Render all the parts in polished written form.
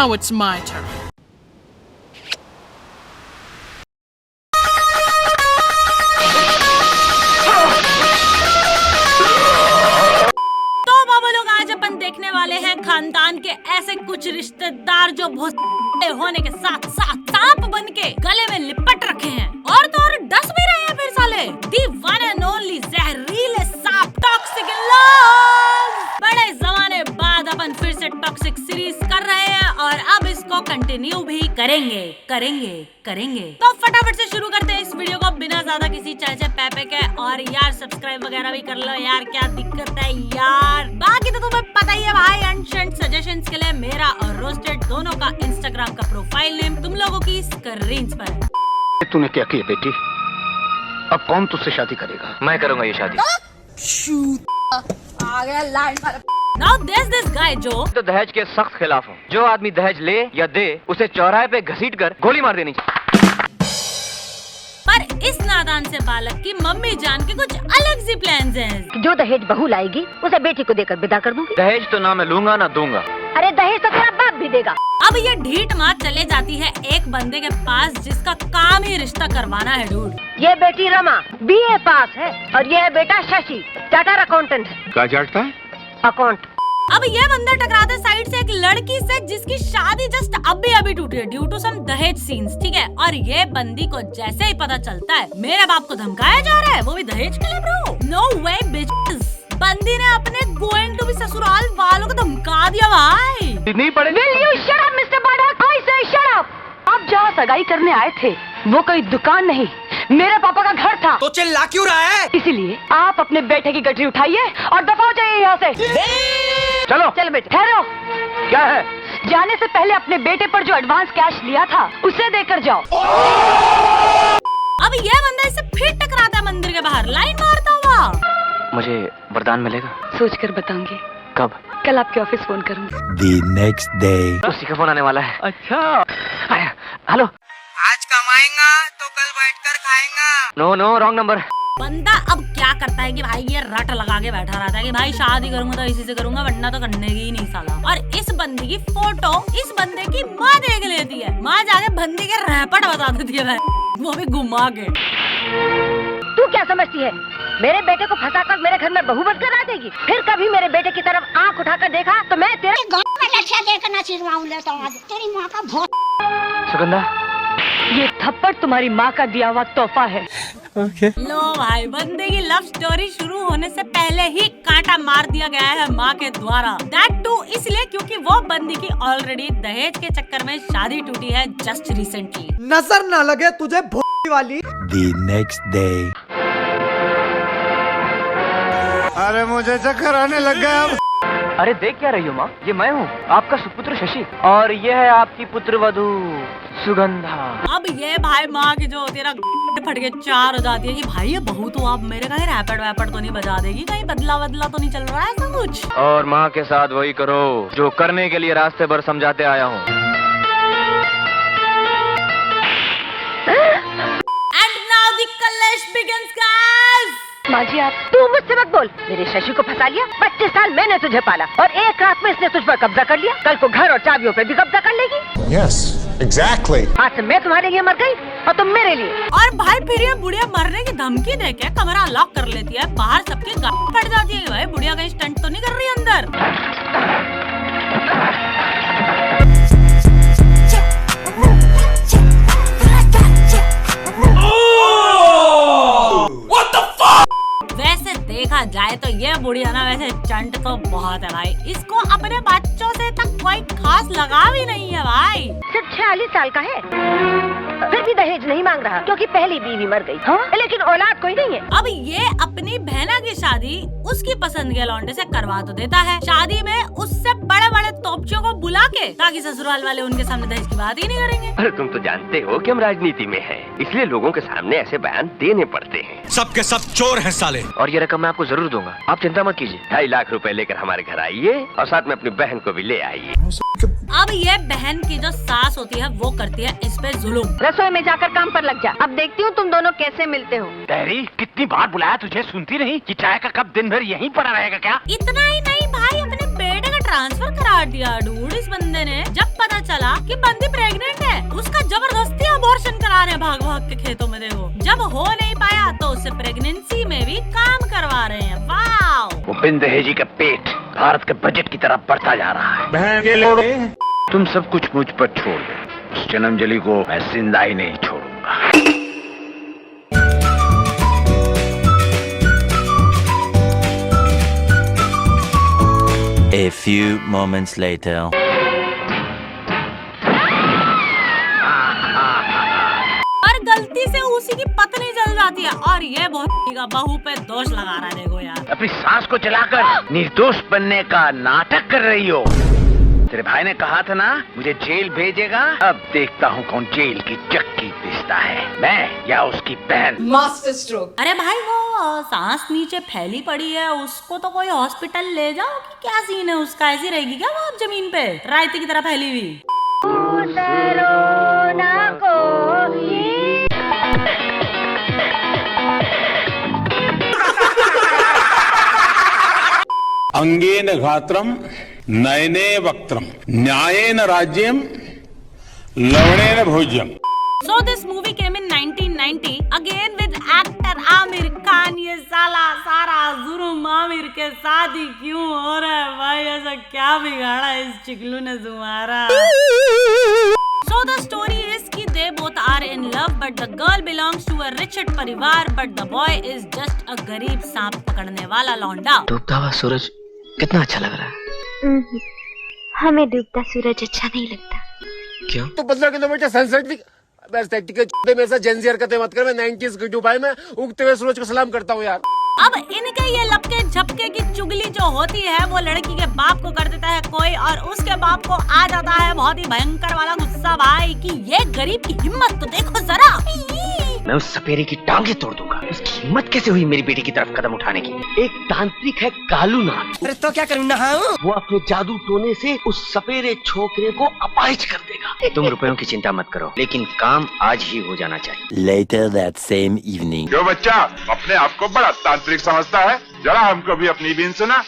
Now it's my turn. तो बाबा लोग आज अपन देखने वाले हैं खानदान के ऐसे कुछ रिश्तेदार जो होने के साथ साथ सांप बन के गले में लिपट रखे हैं और तो और डस भी रहे हैं फिर साले। दी वन एंड ओनली जहरीले सांप टॉक्सिक लव। बड़े जमाने बाद अपन फिर से टॉक्सिक सीरीज कर रहे हैं और अब इसको कंटिन्यू भी करेंगे। तो फटाफट से शुरू करते हैं इस वीडियो को बिना ज्यादा किसी चर्चे पैपे के। और यार सब्सक्राइब वगैरह भी कर लो यार, क्या दिक्कत है यार। बाकी तो तुम्हें पता ही है भाई, अनशंट सजेशंस के लिए मेरा और रोस्टेड दोनों का इंस्टाग्राम का प्रोफाइल नेम तुम लोगों की स्क्रीन पर है। तूने क्या किया बेटी? अब कौन तुझसे शादी करेगा? मैं करूंगा ये शादी। आ गया लाइन पर। Now there's this guy जो तो दहेज के सख्त खिलाफ हूँ। जो आदमी दहेज ले या दे उसे चौराहे पे घसीट कर गोली मार देनी चाहिए। पर इस नादान से बालक की मम्मी जान के कुछ अलग सी प्लान्स हैं। जो दहेज बहू लाएगी उसे बेटी को देकर विदा कर दूंगी। दहेज तो ना मैं लूंगा ना दूंगा। अरे दहेज तो तेरा बाप भी देगा। अब ये ढीठ माँ चले जाती है एक बंदे के पास जिसका काम ही रिश्ता करवाना है। डूड, ये बेटी रमा BA पास है और ये बेटा शशि चार्टर अकाउंटेंट है। क्या चाटता है? अकाउंट। अब ये बंदा टकराता है साइड से एक लड़की से जिसकी शादी जस्ट अभी टूटी है ड्यू टू सम दहेज सीन्स, ठीक है। और ये बंदी को जैसे ही पता चलता है मेरे बाप को धमकाया जा रहा है, वो भी दहेज के लिए ब्रो। नो वे बिचेस। बंदी ने अपने गोइंग टू बी ससुराल वालों को धमका दिया भाई। नहीं पड़ेगी। Will you shut up, Mr. Bada? I say shut up. आप जहाँ सगाई करने आए थे वो कोई दुकान नहीं, मेरे पापा का घर था। तो चिल्ला क्यों रहा है? इसीलिए आप अपने बेटे की गठरी उठाइए और दफा हो जाइए यहाँ से। चलो चलो बेटे ठहरो। क्या है? जाने से पहले अपने बेटे पर जो एडवांस कैश लिया था उसे देकर जाओ। अब ये बंदा इससे फिर टकराता है मंदिर के बाहर लाइन मारता हुआ। मुझे वरदान मिलेगा? सोच कर बताऊंगी। कब? कल आपके ऑफिस फोन करूंगी। The next day. उसी का फोन आने वाला है। अच्छा आया। हेलो। आज कमाएगा तो कल बैठकर खाएगा। No wrong number. बंदा अब क्या करता है कि भाई ये रट लगा के बैठा रहता है कि भाई शादी करूंगा तो इसी से करूंगा वरना तो करने की ही नहीं साला। और इस बंदी की फोटो इस बंदे की माँ देख लेती है। माँ जाके बंदी के रैपट बता देती है भाई, वो भी घुमा के। तू क्या समझती है मेरे बेटे को फंसाकर मेरे घर में बहू बनकर आ देगी? फिर कभी मेरे बेटे की तरफ आंख उठाकर देखा तो मैं तेरे गाँव में लठिया देकर ना चिरवाऊं लेता हूँ। तेरी माँ का भोट। सुगंधा, ये थप्पड़ तुम्हारी माँ का दिया हुआ तोहफा है। लो भाई, बंदे की लव स्टोरी शुरू होने से पहले ही कांटा मार दिया गया है माँ के द्वारा। दैट टू इसलिए क्योंकि वो बंदी की ऑलरेडी दहेज के चक्कर में शादी टूटी है जस्ट रिसेंटली। नजर ना लगे तुझे भोली वाली। The next day. अरे मुझे चक्कर आने लग गया अब। अरे देख क्या रही हो माँ? ये मैं हूँ आपका सुपुत्र शशि और ये है आपकी पुत्र वधू सुगंधा। अब ये भाई माँ की जो होती है ना फट के चार हो जाती है कि भाई ये बहू तो आप मेरे कहीं रैपट वैपट तो नहीं बजा देगी, कहीं बदला तो नहीं चल रहा है ऐसा कुछ। और माँ के साथ वही करो जो करने के लिए रास्ते भर समझाते आया हूँ। एंड नाउ द कलेश बिगिंस गाइस। माँ जी आप तू मुझसे मत बोल। मेरे शशि को फंसा लिया। 25 साल मैंने तुझे पाला और एक रात में इसने तुझ पर कब्जा कर लिया। कल को घर और चाबियों पे भी कब्जा कर लेगी। Yes, exactly. आज से मैं तुम्हारे लिए मर गई और तुम मेरे लिए। और भाई फिर ये बुढ़िया मरने की धमकी देके कमरा लॉक कर लेती है। बाहर सबकी गाड़ी फट जाती है। भाई बुढ़िया कहीं स्टंट तो नहीं कर रही अंदर। वैसे देखा जाए तो ये बुढ़िया ना वैसे चंट तो बहुत है भाई। इसको अपने बच्चों से तक कोई खास लगाव ही नहीं है भाई। सिर्फ 46 साल का है फिर भी दहेज नहीं मांग रहा क्योंकि पहली बीवी मर गई। हाँ? लेकिन औलाद कोई नहीं है। अब ये अपनी बहना की शादी उसकी पसंद के लौंडे से करवा तो देता है। शादी में उससे बड़े बड़े तोपचियों को बुला के ताकि ससुराल वाले उनके सामने दहेज की बात ही नहीं करेंगे। अरे तुम तो जानते हो कि हम राजनीति में हैं, इसलिए लोगों के सामने ऐसे बयान देने पड़ते हैं। सबके सब चोर हैं साले। और ये रकम मैं आपको जरूर दूंगा, आप चिंता मत कीजिए। 2.5 लाख रुपए लेकर हमारे घर आइए और साथ में अपनी बहन को भी ले आइए। अब ये बहन की जो सास होती है वो करती है इस पे जुल्म। रसोई में जाकर काम पर लग जा। अब देखती हूँ तुम दोनों कैसे मिलते हो। तहरी कितनी बार बुलाया तुझे, सुनती नहीं कि चाय का कप दिन भर यहीं पड़ा रहेगा क्या? इतना ही नहीं भाई, अपने बेटे का ट्रांसफर करा दिया डूड इस बंदे ने। जब पता चला कि बंदी प्रेग्नेंट है, उसका जबरदस्ती अबॉर्शन करा रहे हैं भाग भाग के खेतों में। देखो, जब हो नहीं पाया तो उससे प्रेगनेंसी में भी काम करवा रहे हैं। वाह! वो बिन दहेजी का पेट भारत के बजट की तरफ बढ़ता जा रहा है। तुम सब कुछ मुझ पर छोड़ दो, उस जन्मजली को मैं जिंदा ही नहीं छोड़ूंगा। A few moments later. और गलती से उसी की पत्नी जल जाती है और ये बहुत बहू पे दोष लगा रहा है। देखो यार, अपनी सांस को जलाकर निर्दोष बनने का नाटक कर रही हो। तेरे भाई ने कहा था ना मुझे जेल भेजेगा। अब देखता हूँ कौन जेल की चक्की पीसता है, मैं या उसकी बहन। Master stroke. अरे भाई, वो सांस नीचे फैली पड़ी है, उसको तो कोई हॉस्पिटल ले जाओ कि क्या सीन है उसका? ऐसी रहेगी क्या वो अब जमीन पे रायते की तरह फैली हुई? अंगेन घात्रम नयने वक्त्रम न्यायेन राज्यम लवणेन भोज्यम। So this movie came in 1990 again with actor Aamir Khan. ये सारा जुर्म आमिर के साथ ही क्यों हो रहा है भाई? ऐसा क्या बिगाड़ा इस चिकलू ने तुम्हारा? So the story is कि they both are in love but the girl belongs to a rich परिवार but the boy is just a गरीब सांप पकड़ने वाला लौंडा। डूबता हुआ सूरज कितना अच्छा लग रहा है। हमें डूबता सूरज अच्छा नहीं लगता। क्यों? तो 15 किलोमीटर सनसेट भी मेरे साथ जेंजी हरकतें मत कर। मैं 90s की डुबाई में उगते हुए सूरज को सलाम करता हूँ यार। अब इनके ये लपके झपके की चुगली जो होती है वो लड़की के बाप को कर देता है कोई, और उसके बाप को आ जाता है बहुत ही भयंकर वाला गुस्सा भाई कि ये गरीब की हिम्मत तो देखो जरा। मैं उस सपेरे की टांगे तोड़ दूंगा। उसकी हिम्मत कैसे हुई मेरी बेटी की तरफ कदम उठाने की? एक तांत्रिक है कालू नाथ। अरे तो क्या करूँ नहाऊं? वो अपने जादू टोने से उस सपेरे छोकरे को अपाहिज कर देगा। तुम रुपयों की चिंता मत करो, लेकिन काम आज ही हो जाना चाहिए। Later that same evening. जो बच्चा अपने आप को बड़ा तांत्रिक समझता है, जरा हमको भी अपनी बीन सुना।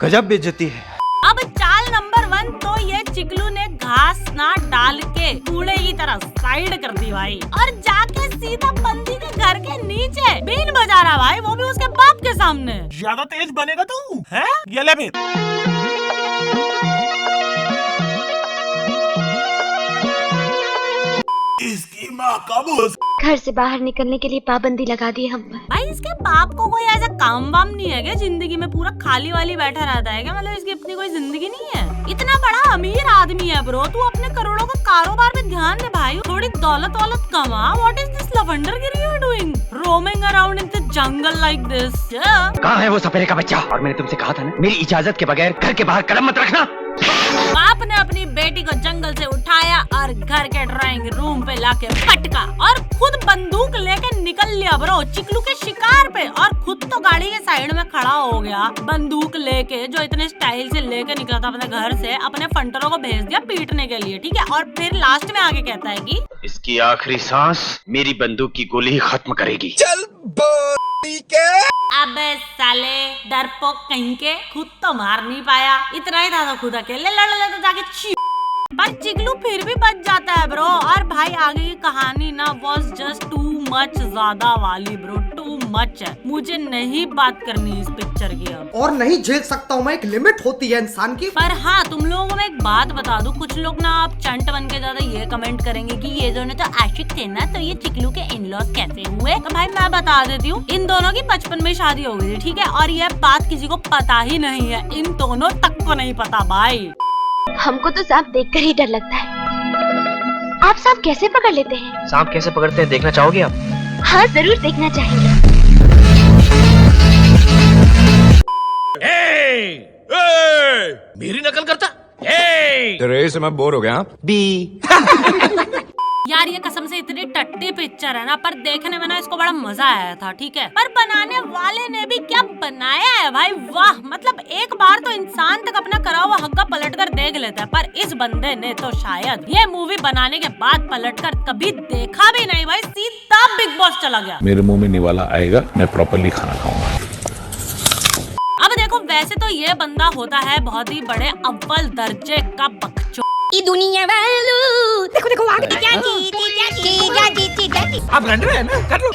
गजब बेइज्जती है। अब चाल नंबर 1 तो ये चिकलू ने घास ना डाल के कूड़े की तरह साइड कर दी भाई, और जाके सीधा बंदी के घर के नीचे बीन बजा रहा भाई, वो भी उसके बाप के सामने। ज्यादा तेज बनेगा तू, हैं? ये ले फिर। इसकी माँ का बोस। घर से बाहर निकलने के लिए पाबंदी लगा दी हम पर। भाई इसके बाप को कोई ऐसा काम वाम नहीं है क्या जिंदगी में? पूरा खाली वाली बैठा रहता है क्या? मतलब इसकी अपनी कोई जिंदगी नहीं है? इतना बड़ा अमीर आदमी है ब्रो, तू अपने करोड़ों का कारोबार पे ध्यान दे भाई, थोड़ी दौलत कमा। व्हाट इज दिस लवंडरगिरी you are doing, roaming around in the jungle like this? कहाँ है वो सपेरे का बच्चा? और मैंने तुमसे कहा था ना मेरी इजाजत के बगैर घर के बाहर कदम मत रखना। बाप ने अपनी बेटी को जंगल से उठाया और घर के ड्राइंग रूम पे लाके पटका और खुद बंदूक लेके निकल लिया ब्रो चिकलू के शिकार पे, और खुद तो गाड़ी के साइड में खड़ा हो गया बंदूक लेके, जो इतने स्टाइल से लेके निकला था अपने घर से, अपने फंटरों को भेज दिया पीटने के लिए, ठीक है? और फिर लास्ट में आगे कहता है कि इसकी आखिरी सांस मेरी बंदूक की गोली ही खत्म करेगी। चल अबे साले डरपोक कहीं के, खुद तो मार नहीं पाया, इतना ही था तो खुद अकेले लड़ ले तो जाके पर चिकलू फिर भी बच जाता है ब्रो। और भाई आगे की कहानी ना वॉज जस्ट टू मच ज्यादा वाली ब्रो, टू मच है। मुझे नहीं बात करनी इस पिक्चर की अब, और नहीं झेल सकता हूँ मैं, एक लिमिट होती है इंसान की। पर हाँ तुम लोगों को मैं एक बात बता दूं, कुछ लोग ना आप चंट बन के ज्यादा ये कमेंट करेंगे कि ये दोनों तो आशिक थे ना, तो ये चिकलू के इन-लॉज कैसे हुए? तो भाई मैं बता देती हूँ, इन दोनों की 55 में शादी हो गई थी, ठीक है? और ये बात किसी को पता ही नहीं है, इन दोनों तक को नहीं पता भाई। हमको तो सांप देखकर ही डर लगता है। आप सांप कैसे पकड़ लेते हैं? सांप कैसे पकड़ते हैं देखना चाहोगे आप? हाँ जरूर देखना चाहेंगे। मेरी नकल करता? तेरे से मैं बोर हो गया। बी यार ये कसम से इतनी टट्टी पिक्चर है ना, पर देखने में ना इसको बड़ा मजा आया था, ठीक है? पर बनाने वाले ने भी क्या बनाया है भाई, वाह! मतलब एक बार तो इंसान तक अपना करा हुआ हक्का पलट कर देख लेता है, पर इस बंदे ने तो शायद ये मूवी बनाने के बाद पलट कर कभी देखा भी नहीं भाई, सीधा बिग बॉस चला गया। मेरे मुंह में निवाला आएगा, मैं प्रॉपर्ली खाना खाऊंगा। अब वैसे तो ये बंदा होता है बहुत ही बड़े अव्वल दर्जे का बकचोद। दुनिया वालों देखो देखो आगे क्या आप रन रहे हैं ना, कर लो।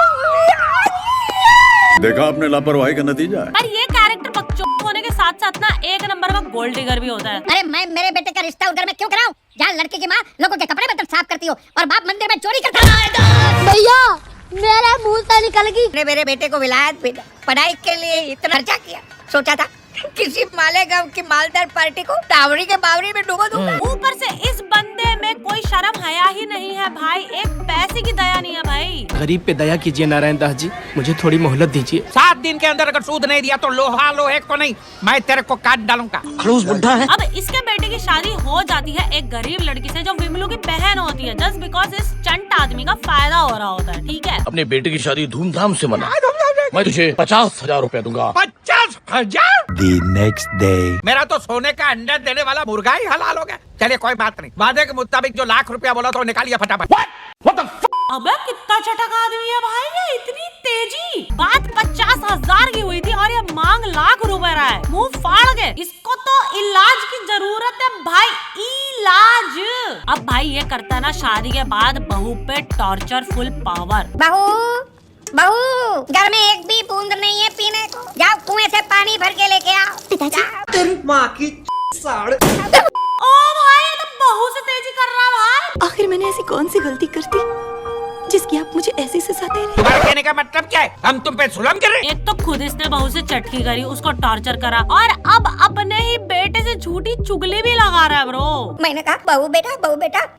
देखा आपने लापरवाही का नतीजा है। पर ये कैरेक्टर बकचोद होने के साथ साथ ना एक नंबर का गोल्ड डिगर भी होता है। अरे मैं मेरे बेटे का रिश्ता उधर में क्यों कराऊं जहाँ लड़के की माँ लोगों के कपड़े बर्तन साफ करती हो और बाप मंदिर में चोरी करता है। भैया मेरा मुंह से निकल गई। मेरे बेटे को विलायत भेजा, पढ़ाई के लिए इतना खर्चा किया, सोचा था किसी मालेगांव की मालदार पार्टी को टावरी के बावरी में डुबो दूंगा। ऊपर से इस बंदे में कोई शर्म हया ही नहीं है भाई, एक पैसे की दया नहीं है भाई। गरीब पे दया कीजिए नारायण दास जी, मुझे थोड़ी मोहलत दीजिए। 7 दिन के अंदर अगर सूद नहीं दिया तो लोहा लोहे को नहीं, मैं तेरे को काट डालूंगा। खड़ूस बुढ़ा है। अब इसके बेटे की शादी हो जाती है एक गरीब लड़की से जो विमलू की बहन होती है, जस्ट बिकॉज इस चंट आदमी का फायदा हो रहा होता है। ठीक है, अपने बेटे की शादी धूमधाम से मना, मैं तुझे 50,000 रुपया दूंगा। 50,000? The next day. मेरा तो सोने का अंडा देने वाला मुर्गा ही हलाल हो गया। चलिए कोई बात नहीं, वादे के मुताबिक जो लाख रुपया बोला तो निकालिए फटाफट। अबे कितना चटक आदमी है भाई ये, इतनी तेजी। बात 50,000 की हुई थी और ये मांग लाख रुपए रहा है, मुंह फाड़ गए। इसको तो इलाज की जरूरत है भाई, इलाज। अब भाई ये करता है ना शादी के बाद बहू पे टॉर्चर फुल पावर। बहू घर में एक भी बूंद नहीं है पीने को, जाओ कुएं से पानी भर के लेके आओ। पिताजी तेरी माँ की साड़। ओ भाई ये तो बहू से तेजी कर रहा भाई। आखिर मैंने ऐसी कौन सी गलती कर दी जिसकी आप मुझे ऐसी सजा दे रहे? तुम्हारे कहने का मतलब क्या है? हम तुम पे जुल्म कर रहे? एक तो खुद इसने बहू से चटकी करी, उसको टॉर्चर करा और अब अपने ही बेटे से झूठी चुगली भी लगा रहा है ब्रो। मैंने कहा बहू बेटा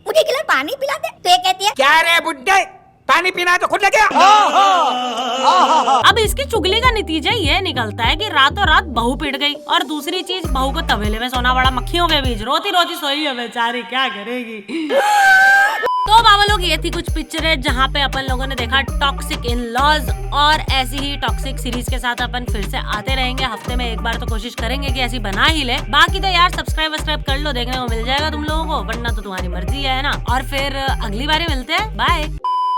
मुझे गिलास पानी पिला दे, तो ये कहती है क्या रे बुड्ढे, पानी पीना है तो खुद ले गया। अब इसकी चुगली का नतीजा ये निकलता है कि रातों रात बहू पिट गई और दूसरी चीज बहू को तवेले में सोना पड़ा मक्खियों के बीच, रोती रोती सोई है बेचारी, क्या करेगी। तो बाबा लोग ये थी कुछ पिक्चरें जहाँ पे अपन लोगों ने देखा टॉक्सिक इन लॉज, और ऐसी ही टॉक्सिक सीरीज के साथ अपन फिर से आते रहेंगे। हफ्ते में एक बार तो कोशिश करेंगे कि ऐसी बना ही ले। बाकी तो यार सब्सक्राइब कर लो, देखने को मिल जाएगा तुम लोगों को, वरना तो तुम्हारी मर्जी है ना। और फिर अगली बार मिलते हैं, बाय।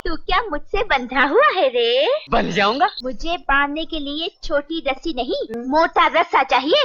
तू क्या मुझसे बंधा हुआ है रे? बन जाऊंगा। मुझे बांधने के लिए छोटी रस्सी नहीं मोटा रस्सा चाहिए।